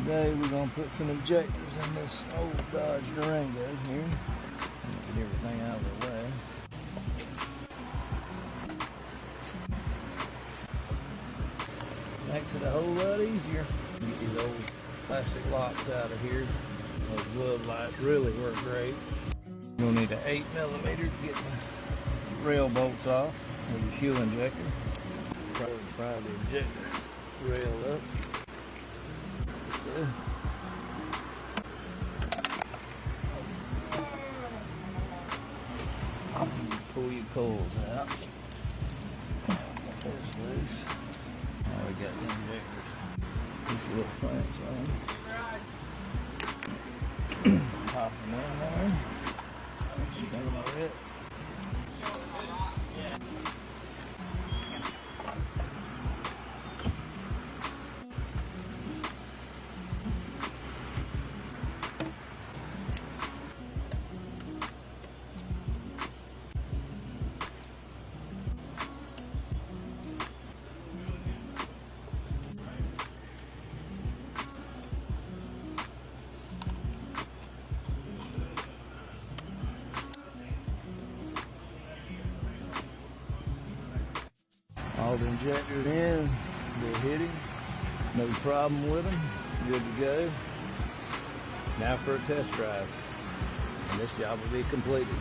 Today we're going to put some injectors in this old Dodge Durango here. Get everything out of the way. Makes it a whole lot easier. Get these old plastic locks out of here. Those glove lights really work great. You'll need an 8mm to get the rail bolts off with your fuel injector. Pry the injector rail up. Pull your coils out. Get those loose. Now we got the injectors. These little clamps on. Pop them in there. Spin it. All the injectors in, they're hitting, no problem with them, good to go. Now for a test drive, and this job will be completed.